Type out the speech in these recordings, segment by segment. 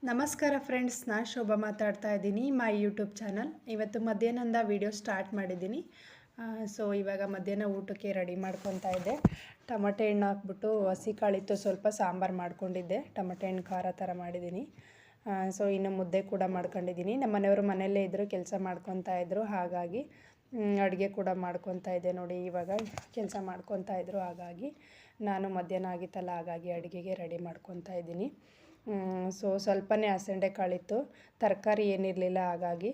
ನಮಸ್ಕಾರ ಫ್ರೆಂಡ್ಸ್, ನಾನು ಶೋಭಾ ಮಾತಾಡ್ತಾ ಇದ್ದೀನಿ. My YouTube channel. ಇವತ್ತು ಮಧ್ಯಾಹ್ನದ ವೀಡಿಯೋ ಸ್ಟಾರ್ಟ್ ಮಾಡಿದ್ದೀನಿ. ಇವಾಗ ಮಧ್ಯಾಹ್ನ ಊಟಕ್ಕೆ ರೆಡಿ ಮಾಡ್ಕೊತಾ ಇದ್ದೆ. ಟೊಮಟೆ ಹಣ್ಣು ಹಾಕ್ಬಿಟ್ಟು ಹಸಿ ಕಾಳಿತ್ತು, ಸ್ವಲ್ಪ ಸಾಂಬಾರು ಮಾಡ್ಕೊಂಡಿದ್ದೆ. ಟೊಮಟೆ ಹಣ್ಣು ಖಾರ ಥರ ಮಾಡಿದ್ದೀನಿ. ಇನ್ನು ಮುದ್ದೆ ಕೂಡ ಮಾಡ್ಕೊಂಡಿದ್ದೀನಿ. ನಮ್ಮ ಮನೆಯವರು ಮನೆಯಲ್ಲೇ ಇದ್ದರು, ಕೆಲಸ ಮಾಡ್ಕೊತಾ ಇದ್ದರು. ಹಾಗಾಗಿ ಅಡುಗೆ ಕೂಡ ಮಾಡ್ಕೊತಾ ಇದ್ದೆ. ನೋಡಿ, ಇವಾಗ ಕೆಲಸ ಮಾಡ್ಕೊತಾ ಇದ್ದರು. ಹಾಗಾಗಿ ನಾನು ಮಧ್ಯಾಹ್ನ ಆಗಿತ್ತಲ್ಲ, ಹಾಗಾಗಿ ಅಡುಗೆಗೆ ರೆಡಿ ಮಾಡ್ಕೊತಾ ಇದ್ದೀನಿ. ಸ್ವಲ್ಪನೇ ಹಸಂಡೆ ಕಾಳಿತ್ತು, ತರಕಾರಿ ಏನಿರಲಿಲ್ಲ. ಹಾಗಾಗಿ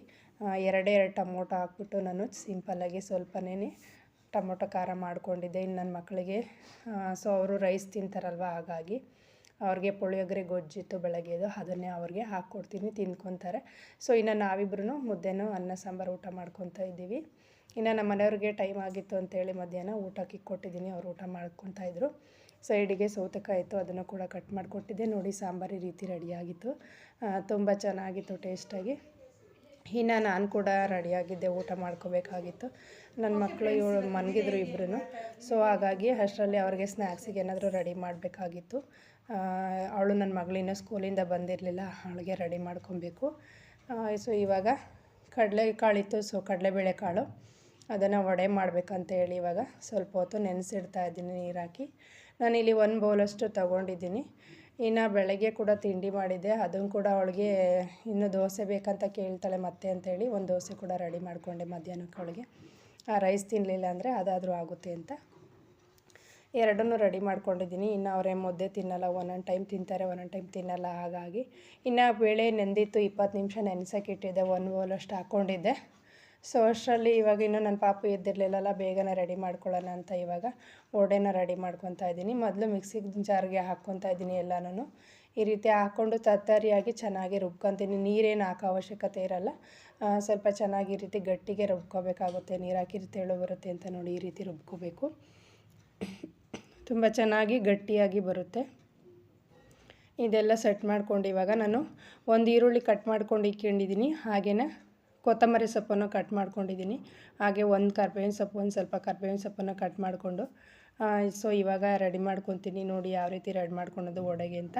ಎರಡು ಟೊಮೊಟೊ ಹಾಕ್ಬಿಟ್ಟು ನಾನು ಸಿಂಪಲ್ಲಾಗಿ ಸ್ವಲ್ಪನೇ ಟೊಮೊಟೊ ಖಾರ ಮಾಡ್ಕೊಂಡಿದ್ದೆ. ಇನ್ನು ನನ್ನ ಮಕ್ಕಳಿಗೆ ಅವರು ರೈಸ್ ತಿಂತಾರಲ್ವ, ಹಾಗಾಗಿ ಅವ್ರಿಗೆ ಪುಳಿಯೋಗರೆ ಗೊಜ್ಜಿತ್ತು ಬೆಳಗ್ಗೆದು, ಅದನ್ನೇ ಅವ್ರಿಗೆ ಹಾಕ್ಕೊಡ್ತೀನಿ, ತಿಂದ್ಕೊತಾರೆ. ಇನ್ನು ನಾವಿಬ್ರು ಮುದ್ದೆನೂ ಅನ್ನ ಸಾಂಬಾರು ಊಟ ಮಾಡ್ಕೊತಾ ಇದ್ದೀವಿ. ಇನ್ನು ನಮ್ಮ ಮನೆಯವ್ರಿಗೆ ಟೈಮ್ ಆಗಿತ್ತು ಅಂತೇಳಿ ಮಧ್ಯಾಹ್ನ ಊಟಕ್ಕೆ ಕೊಟ್ಟಿದ್ದೀನಿ. ಅವರು ಊಟ ಮಾಡ್ಕೊತಾಯಿದ್ರು. ಸೈಡಿಗೆ ಸೌತೆಕಾಯಿ ಇತ್ತು, ಅದನ್ನು ಕೂಡ ಕಟ್ ಮಾಡಿಕೊಟ್ಟಿದ್ದೆ. ನೋಡಿ, ಸಾಂಬಾರು ಈ ರೀತಿ ರೆಡಿಯಾಗಿತ್ತು. ತುಂಬ ಚೆನ್ನಾಗಿತ್ತು, ಟೇಸ್ಟಾಗಿ. ಇನ್ನು ನಾನು ಕೂಡ ರೆಡಿಯಾಗಿದ್ದೆ, ಊಟ ಮಾಡ್ಕೋಬೇಕಾಗಿತ್ತು. ನನ್ನ ಮಕ್ಕಳು ಮನಗಿದ್ರು ಇಬ್ಬರೂ. ಹಾಗಾಗಿ ಅಷ್ಟರಲ್ಲಿ ಅವ್ರಿಗೆ ಸ್ನ್ಯಾಕ್ಸಿಗೆ ಏನಾದರೂ ರೆಡಿ ಮಾಡಬೇಕಾಗಿತ್ತು. ಅವಳು ನನ್ನ ಮಗಳಿನ್ನೂ ಸ್ಕೂಲಿಂದ ಬಂದಿರಲಿಲ್ಲ, ಅವಳಿಗೆ ರೆಡಿ ಮಾಡ್ಕೊಬೇಕು. ಇವಾಗ ಕಡಲೆಕಾಳಿತ್ತು, ಕಡಲೆಬೇಳೆ ಕಾಳು, ಅದನ್ನು ವಡೆ ಮಾಡಬೇಕಂತ ಹೇಳಿ ಇವಾಗ ಸ್ವಲ್ಪ ಹೊತ್ತು ನೆನೆಸಿಡ್ತಾ ಇದ್ದೀನಿ ನೀರು ಹಾಕಿ. ನಾನಿಲ್ಲಿ 1 ಬೌಲಷ್ಟು ತೊಗೊಂಡಿದ್ದೀನಿ. ಇನ್ನು ಬೆಳಗ್ಗೆ ಕೂಡ ತಿಂಡಿ ಮಾಡಿದ್ದೆ, ಅದನ್ನು ಕೂಡ ಅವಳಿಗೆ ಇನ್ನೂ ದೋಸೆ ಬೇಕಂತ ಕೇಳ್ತಾಳೆ ಮತ್ತೆ ಅಂತೇಳಿ 1 ದೋಸೆ ಕೂಡ ರೆಡಿ ಮಾಡಿಕೊಂಡೆ ಮಧ್ಯಾಹ್ನಕ್ಕೆ. ಅವಳಿಗೆ ರೈಸ್ ತಿನ್ನಲಿಲ್ಲ ಅಂದರೆ ಅದಾದರೂ ಆಗುತ್ತೆ ಅಂತ ಎರಡನ್ನೂ ರೆಡಿ ಮಾಡ್ಕೊಂಡಿದ್ದೀನಿ. ಇನ್ನು ಅವರೇ ಮುದ್ದೆ ತಿನ್ನಲ್ಲ, ಒಂದೊಂದು ಟೈಮ್ ತಿಂತಾರೆ, ಒಂದೊಂದು ಟೈಮ್ ತಿನ್ನಲ್ಲ. ಹಾಗಾಗಿ ಇನ್ನು ಬೇಳೆ ನೆಂದಿತ್ತು, 20 ನಿಮಿಷ ನೆನೆಸೋಕೆ ಇಟ್ಟಿದ್ದೆ, 1 ಬೌಲಷ್ಟು ಹಾಕ್ಕೊಂಡಿದ್ದೆ. ಅಷ್ಟರಲ್ಲಿ ಇವಾಗ ಇನ್ನೂ ನನ್ನ ಪಾಪು ಎದ್ದಿರಲಿಲ್ಲಲ್ಲ, ಬೇಗನೆ ರೆಡಿ ಮಾಡ್ಕೊಳ್ಳೋಣ ಅಂತ ಇವಾಗ ವಡೆನ ರೆಡಿ ಮಾಡ್ಕೊತಾ ಇದ್ದೀನಿ. ಮೊದಲು ಮಿಕ್ಸಿಗೆ ಜಾರ್ಗೆ ಹಾಕ್ಕೊತಾ ಇದ್ದೀನಿ ಎಲ್ಲನೂ. ಈ ರೀತಿ ಹಾಕ್ಕೊಂಡು ತರ್ತರಿಯಾಗಿ ಚೆನ್ನಾಗಿ ರುಬ್ಕೊತೀನಿ. ನೀರೇನು ಹಾಕೋ ಅವಶ್ಯಕತೆ ಇರಲ್ಲ, ಸ್ವಲ್ಪ ಚೆನ್ನಾಗಿ ಈ ರೀತಿ ಗಟ್ಟಿಗೆ ರುಬ್ಕೋಬೇಕಾಗುತ್ತೆ. ನೀರು ಹಾಕಿ ತೆಳು ಬರುತ್ತೆ ಅಂತ ನೋಡಿ, ಈ ರೀತಿ ರುಬ್ಕೋಬೇಕು. ತುಂಬ ಚೆನ್ನಾಗಿ ಗಟ್ಟಿಯಾಗಿ ಬರುತ್ತೆ. ಇದೆಲ್ಲ ಸೆಟ್ ಮಾಡ್ಕೊಂಡು ಇವಾಗ ನಾನು 1 ಈರುಳ್ಳಿ ಕಟ್ ಮಾಡ್ಕೊಂಡು ಇಟ್ಕೊಂಡಿದ್ದೀನಿ. ಹಾಗೆಯೇ ಕೊತ್ತಂಬರಿ ಸೊಪ್ಪನ್ನು ಕಟ್ ಮಾಡ್ಕೊಂಡಿದ್ದೀನಿ. ಹಾಗೆ 1 ಕರ್ಬೇವಿನ ಸೊಪ್ಪು, ಒಂದು ಸ್ವಲ್ಪ ಕರ್ಬೇವಿನ ಸೊಪ್ಪನ್ನು ಕಟ್ ಮಾಡಿಕೊಂಡು ಇವಾಗ ರೆಡಿ ಮಾಡ್ಕೊತೀನಿ. ನೋಡಿ ಯಾವ ರೀತಿ ರೆಡಿ ಮಾಡ್ಕೊಳೋದು ವಡೆಗೆ ಅಂತ.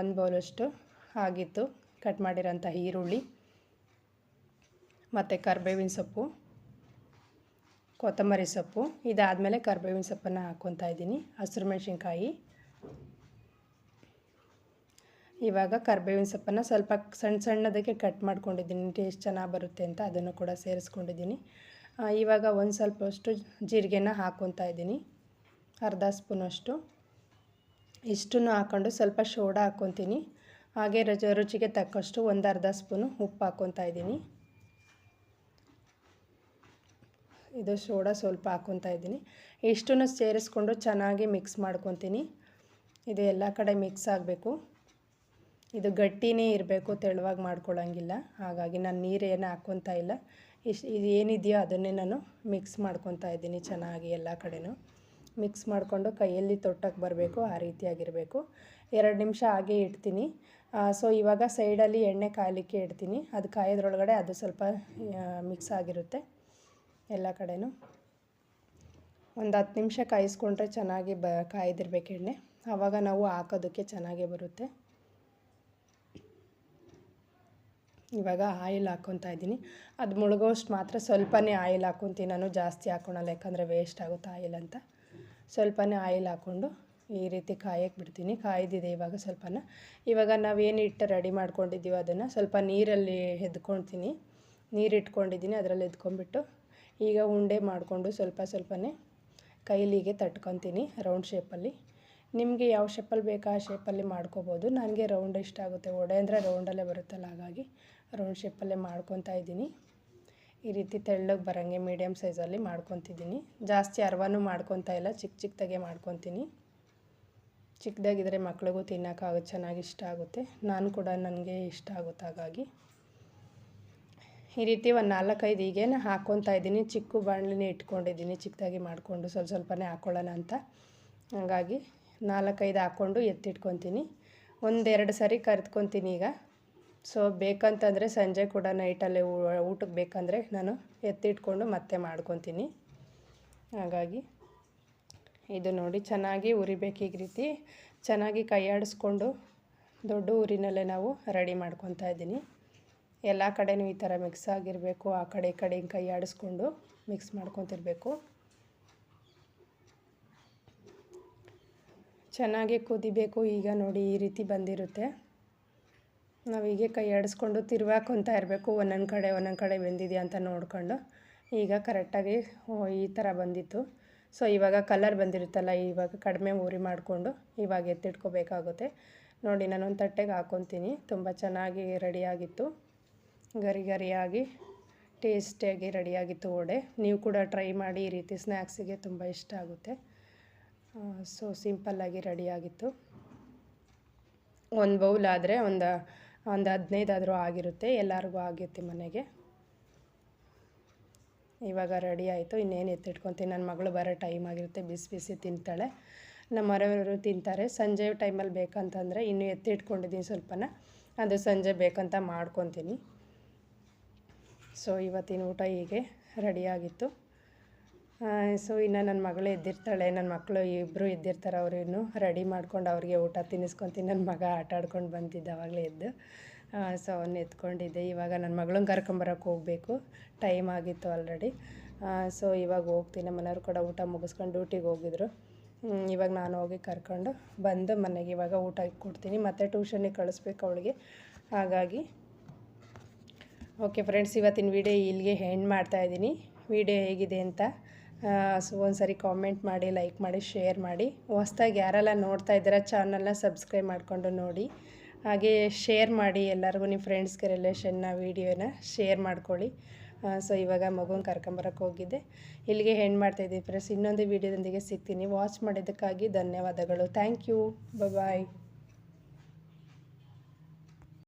1 ಬೌಲಷ್ಟು ಆಗಿತ್ತು ಕಟ್ ಮಾಡಿರೋಂಥ ಈರುಳ್ಳಿ ಮತ್ತು ಕರ್ಬೇವಿನ ಸೊಪ್ಪು, ಕೊತ್ತಂಬರಿ ಸೊಪ್ಪು. ಇದಾದಮೇಲೆ ಕರ್ಬೇವಿನ ಸೊಪ್ಪನ್ನು ಹಾಕ್ಕೊತಾ ಇದ್ದೀನಿ. ಹಸಿರು ಮೆಣಸಿನ್ಕಾಯಿ. ಇವಾಗ ಕರ್ಬೇವಿನ ಸೊಪ್ಪನ್ನು ಸ್ವಲ್ಪ ಸಣ್ಣದಕ್ಕೆ ಕಟ್ ಮಾಡ್ಕೊಂಡಿದ್ದೀನಿ, ಟೇಸ್ಟ್ ಚೆನ್ನಾಗಿ ಬರುತ್ತೆ ಅಂತ ಅದನ್ನು ಕೂಡ ಸೇರಿಸ್ಕೊಂಡಿದ್ದೀನಿ. ಇವಾಗ ಒಂದು ಸ್ವಲ್ಪಷ್ಟು ಜೀರಿಗೆನ ಹಾಕ್ಕೊತಾ ಇದ್ದೀನಿ, ಅರ್ಧ ಸ್ಪೂನಷ್ಟು. ಇಷ್ಟನ್ನು ಹಾಕ್ಕೊಂಡು ಸ್ವಲ್ಪ ಸೋಡಾ ಹಾಕ್ಕೊತೀನಿ. ಹಾಗೆ ರುಚಿಗೆ ತಕ್ಕಷ್ಟು ಅರ್ಧ ಸ್ಪೂನು ಉಪ್ಪು ಹಾಕ್ಕೊತಾ ಇದ್ದೀನಿ. ಇದು ಸೋಡಾ ಸ್ವಲ್ಪ ಹಾಕ್ಕೊತಾ ಇದ್ದೀನಿ. ಇಷ್ಟನ್ನು ಸೇರಿಸ್ಕೊಂಡು ಚೆನ್ನಾಗಿ ಮಿಕ್ಸ್ ಮಾಡ್ಕೊತೀನಿ. ಇದು ಎಲ್ಲ ಕಡೆ ಮಿಕ್ಸ್ ಆಗಬೇಕು. ಇದು ಗಟ್ಟಿನೇ ಇರಬೇಕು, ತೆಳುವಾಗಿ ಮಾಡ್ಕೊಳ್ಳೋಂಗಿಲ್ಲ. ಹಾಗಾಗಿ ನಾನು ನೀರೇನು ಹಾಕ್ಕೊತಾ ಇಲ್ಲ. ಇದು ಏನಿದೆಯೋ ಅದನ್ನೇ ನಾನು ಮಿಕ್ಸ್ ಮಾಡ್ಕೊತಾ ಇದ್ದೀನಿ. ಚೆನ್ನಾಗಿ ಎಲ್ಲ ಕಡೆನೂ ಮಿಕ್ಸ್ ಮಾಡಿಕೊಂಡು ಕೈಯಲ್ಲಿ ತೊಟ್ಟಕ್ಕೆ ಬರಬೇಕು, ಆ ರೀತಿಯಾಗಿರಬೇಕು. 2 ನಿಮಿಷ ಹಾಗೆ ಇಡ್ತೀನಿ. ಇವಾಗ ಸೈಡಲ್ಲಿ ಎಣ್ಣೆ ಕಾಯಲಿಕ್ಕೆ ಇಡ್ತೀನಿ. ಅದು ಕಾಯೋದ್ರೊಳಗಡೆ ಅದು ಸ್ವಲ್ಪ ಮಿಕ್ಸ್ ಆಗಿರುತ್ತೆ ಎಲ್ಲ ಕಡೆನೂ. ಒಂದು 10 ನಿಮಿಷ ಕಾಯಿಸ್ಕೊಂಡ್ರೆ ಚೆನ್ನಾಗಿ ಕಾಯ್ದಿರ್ಬೇಕು ಎಣ್ಣೆ, ಆವಾಗ ನಾವು ಹಾಕೋದಕ್ಕೆ ಚೆನ್ನಾಗೇ ಬರುತ್ತೆ. ಇವಾಗ ಆಯಿಲ್ ಹಾಕ್ಕೊತಾ ಇದ್ದೀನಿ. ಅದು ಮುಳುಗೋಷ್ಟು ಮಾತ್ರ ಸ್ವಲ್ಪನೇ ಆಯಿಲ್ ಹಾಕ್ಕೊತೀನಿ ನಾನು, ಜಾಸ್ತಿ ಹಾಕ್ಕೊಳಲ್ಲ, ಯಾಕಂದರೆ ವೇಸ್ಟ್ ಆಗುತ್ತೆ ಆಯಿಲ್ ಅಂತ. ಸ್ವಲ್ಪನೇ ಆಯಿಲ್ ಹಾಕ್ಕೊಂಡು ಈ ರೀತಿ ಕಾಯಕ್ಕೆ ಬಿಡ್ತೀನಿ. ಕಾಯ್ದಿದೆ ಇವಾಗ ಸ್ವಲ್ಪನ. ಇವಾಗ ನಾವೇನು ಹಿಟ್ಟು ರೆಡಿ ಮಾಡ್ಕೊಂಡಿದ್ದೀವೋ ಅದನ್ನು ಸ್ವಲ್ಪ ನೀರಲ್ಲಿ ಎದ್ಕೊಳ್ತೀನಿ. ನೀರು ಇಟ್ಕೊಂಡಿದ್ದೀನಿ, ಅದರಲ್ಲಿ ಎದ್ಕೊಂಡ್ಬಿಟ್ಟು ಈಗ ಉಂಡೆ ಮಾಡಿಕೊಂಡು ಸ್ವಲ್ಪನೇ ಕೈಲಿಗೆ ತಟ್ಕೊತೀನಿ ರೌಂಡ್ ಶೇಪಲ್ಲಿ. ನಿಮಗೆ ಯಾವ ಶೇಪಲ್ಲಿ ಬೇಕು ಆ ಶೇಪಲ್ಲಿ ಮಾಡ್ಕೋಬೋದು. ನನಗೆ ರೌಂಡ್ ಇಷ್ಟ ಆಗುತ್ತೆ, ವಡೆ ಅಂದರೆ ರೌಂಡಲ್ಲೇ ಬರುತ್ತಲ್ಲ, ಹಾಗಾಗಿ ರೌಂಡ್ ಶೇಪಲ್ಲೇ ಮಾಡ್ಕೊತಾ ಇದ್ದೀನಿ. ಈ ರೀತಿ ತೆಳ್ಳಗೆ ಬರೋಂಗೆ ಮೀಡಿಯಮ್ ಸೈಜಲ್ಲಿ ಮಾಡ್ಕೊತಿದ್ದೀನಿ. ಜಾಸ್ತಿ ಹರ್ವನೂ ಮಾಡ್ಕೊತಾ ಇಲ್ಲ, ಚಿಕ್ಕದಾಗೆ ಮಾಡ್ಕೊತೀನಿ. ಚಿಕ್ಕದಾಗಿದ್ದರೆ ಮಕ್ಳಿಗೂ ತಿನ್ನೋಕ್ಕಾಗುತ್ತೆ, ಚೆನ್ನಾಗಿ ಇಷ್ಟ ಆಗುತ್ತೆ. ನನಗೆ ಇಷ್ಟ ಆಗುತ್ತೆ. ಹಾಗಾಗಿ ಈ ರೀತಿ ಒಂದು 4-5 ಹೀಗೇನು ಹಾಕ್ಕೊತಾ ಇದ್ದೀನಿ. ಚಿಕ್ಕ ಬಾಣಲಿನೇ ಇಟ್ಕೊಂಡಿದ್ದೀನಿ, ಚಿಕ್ಕದಾಗಿ ಮಾಡಿಕೊಂಡು ಸ್ವಲ್ಪನೇ ಹಾಕ್ಕೊಳ್ಳೋಣ ಅಂತ. ಹಾಗಾಗಿ 4-5 ಹಾಕ್ಕೊಂಡು ಎತ್ತಿಟ್ಕೊತೀನಿ. 1-2 ಸರಿ ಕರೆದ್ಕೊತೀನಿ ಈಗ. ಬೇಕಂತಂದರೆ ಸಂಜೆ ಕೂಡ ನೈಟಲ್ಲೇ ಊಟಕ್ಕೆ ಬೇಕಂದರೆ ನಾನು ಎತ್ತಿಟ್ಕೊಂಡು ಮತ್ತೆ ಮಾಡ್ಕೊತೀನಿ. ಹಾಗಾಗಿ ಇದು ನೋಡಿ ಚೆನ್ನಾಗಿ ಉರಿಬೇಕು. ಈ ರೀತಿ ಚೆನ್ನಾಗಿ ಕೈ ಆಡಿಸ್ಕೊಂಡು ದೊಡ್ಡ ಊರಿನಲ್ಲೇ ನಾವು ರೆಡಿ ಮಾಡ್ಕೊತಾ ಇದ್ದೀನಿ. ಎಲ್ಲ ಕಡೆನೂ ಈ ಥರ ಮಿಕ್ಸ್ ಆಗಿರಬೇಕು. ಆ ಕಡೆ ಈ ಕಡೆ ಕೈ ಆಡಿಸ್ಕೊಂಡು ಮಿಕ್ಸ್ ಮಾಡ್ಕೊತಿರ್ಬೇಕು. ಚೆನ್ನಾಗಿ ಕುದಿಬೇಕು. ಈಗ ನೋಡಿ ಈ ರೀತಿ ಬಂದಿರುತ್ತೆ. ನಾವು ಹೀಗೆ ಕೈ ಆಡಿಸ್ಕೊಂಡು ತಿರುವಾಕೊತಾ ಇರಬೇಕು. ಒಂದೊಂದು ಕಡೆ ಬೆಂದಿದೆಯಾ ಅಂತ ನೋಡಿಕೊಂಡು. ಈಗ ಕರೆಕ್ಟಾಗಿ ಈ ಥರ ಬಂದಿತ್ತು. ಸೊ ಇವಾಗ ಕಲರ್ ಬಂದಿರುತ್ತಲ್ಲ, ಇವಾಗ ಕಡಿಮೆ ಉರಿ ಮಾಡಿಕೊಂಡು ಇವಾಗ ಎತ್ತಿಟ್ಕೋಬೇಕಾಗುತ್ತೆ. ನೋಡಿ ನಾನೊಂದು ತಟ್ಟೆಗೆ ಹಾಕ್ಕೊತೀನಿ. ತುಂಬ ಚೆನ್ನಾಗಿ ರೆಡಿಯಾಗಿತ್ತು. ಗರಿ ಗರಿಯಾಗಿ ಟೇಸ್ಟಿಯಾಗಿ ರೆಡಿಯಾಗಿತ್ತು ವಡೆ. ನೀವು ಕೂಡ ಟ್ರೈ ಮಾಡಿ. ಈ ರೀತಿ ಸ್ನ್ಯಾಕ್ಸಿಗೆ ತುಂಬ ಇಷ್ಟ ಆಗುತ್ತೆ. ಸೊ ಸಿಂಪಲ್ಲಾಗಿ ರೆಡಿಯಾಗಿತ್ತು. ಒಂದು ಬೌಲ್ ಆದರೆ ಒಂದು 15 ಆದರೂ ಆಗಿರುತ್ತೆ. ಎಲ್ಲರಿಗೂ ಆಗಿರುತ್ತೆ ಮನೆಗೆ. ಇವಾಗ ರೆಡಿ ಆಯಿತು. ಇನ್ನೇನು ಎತ್ತಿಟ್ಕೊತೀನಿ. ನನ್ನ ಮಗಳು ಬರೋ ಟೈಮ್ ಆಗಿರುತ್ತೆ. ಬಿಸಿ ಬಿಸಿ ತಿಂತಾಳೆ. ನಮ್ಮ ಮನೆಯವರು ತಿಂತಾರೆ. ಸಂಜೆ ಟೈಮಲ್ಲಿ ಬೇಕಂತಂದರೆ ಇನ್ನೂ ಎತ್ತಿಟ್ಕೊಂಡಿದ್ದೀನಿ ಸ್ವಲ್ಪನ, ಅದು ಸಂಜೆ ಬೇಕಂತ ಮಾಡ್ಕೊತೀನಿ. ಸೊ ಇವತ್ತಿನ ಊಟ ಹೀಗೆ ರೆಡಿಯಾಗಿತ್ತು. ಸೊ ಇನ್ನು ನನ್ನ ಮಗಳು ಎದ್ದಿರ್ತಾಳೆ. ನನ್ನ ಮಕ್ಕಳು ಇಬ್ಬರು ಎದ್ದಿರ್ತಾರೆ. ಅವರು ಇನ್ನೂ ರೆಡಿ ಮಾಡ್ಕೊಂಡು ಅವ್ರಿಗೆ ಊಟ ತಿನ್ನಿಸ್ಕೊತೀನಿ. ನನ್ನ ಮಗ ಆಟ ಆಡ್ಕೊಂಡು ಬಂದಿದ್ದ ಆವಾಗಲೇ ಎದ್ದು. ಸೊ ಅವನ್ನ ಎತ್ಕೊಂಡಿದ್ದೆ. ಇವಾಗ ನನ್ನ ಮಗಳನ್ನ ಕರ್ಕೊಂಬರೋಕ್ಕೆ ಹೋಗಬೇಕು. ಟೈಮ್ ಆಗಿತ್ತು ಆಲ್ರೆಡಿ. ಸೊ ಇವಾಗ ಹೋಗ್ತೀನಿ. ನಮ್ಮ ಮನೆಯವರು ಕೂಡ ಊಟ ಮುಗಿಸ್ಕೊಂಡು ಡ್ಯೂಟಿಗೆ ಹೋಗಿದ್ರು. ಇವಾಗ ನಾನು ಹೋಗಿ ಕರ್ಕೊಂಡು ಬಂದು ಮನೆಗೆ ಇವಾಗ ಊಟ ಕೊಡ್ತೀನಿ. ಮತ್ತು ಟ್ಯೂಷನಿಗೆ ಕಳಿಸ್ಬೇಕು ಅವಳಿಗೆ. ಹಾಗಾಗಿ ಓಕೆ ಫ್ರೆಂಡ್ಸ್, ಇವತ್ತಿನ ವಿಡಿಯೋ ಇಲ್ಲಿಗೆ ಎಂಡ್ ಮಾಡ್ತಾಯಿದ್ದೀನಿ. ವಿಡಿಯೋ ಹೇಗಿದೆ ಅಂತ ಸೊ ಒಂದ್ಸರಿ ಕಾಮೆಂಟ್ ಮಾಡಿ, ಲೈಕ್ ಮಾಡಿ, ಶೇರ್ ಮಾಡಿ. ಹೊಸ್ದಾಗಿ ಯಾರೆಲ್ಲ ನೋಡ್ತಾ ಇದ್ದೀರಾ ಚಾನಲ್ನ ಸಬ್ಸ್ಕ್ರೈಬ್ ಮಾಡಿಕೊಂಡು ನೋಡಿ. ಹಾಗೆ ಶೇರ್ ಮಾಡಿ ಎಲ್ಲರಿಗೂ. ನಿಮ್ಮ ಫ್ರೆಂಡ್ಸ್ಗೆ ರಿಲೇಷನ್ನ ವೀಡಿಯೋನ ಶೇರ್ ಮಾಡ್ಕೊಳ್ಳಿ. ಸೊ ಇವಾಗ ಮಗುನ ಕರ್ಕೊಂಬರೋಕ್ಕೆ ಹೋಗಿದ್ದೆ. ಇಲ್ಲಿಗೆ ಎಂಡ್ ಮಾಡ್ತಾಯಿದ್ದೀನಿ ಫ್ರೆಂಡ್ಸ್. ಇನ್ನೊಂದು ವೀಡಿಯೋದೊಂದಿಗೆ ಸಿಗ್ತೀನಿ. ವಾಚ್ ಮಾಡಿದ್ದಕ್ಕಾಗಿ ಧನ್ಯವಾದಗಳು. Thank you. ಬಾಯ್.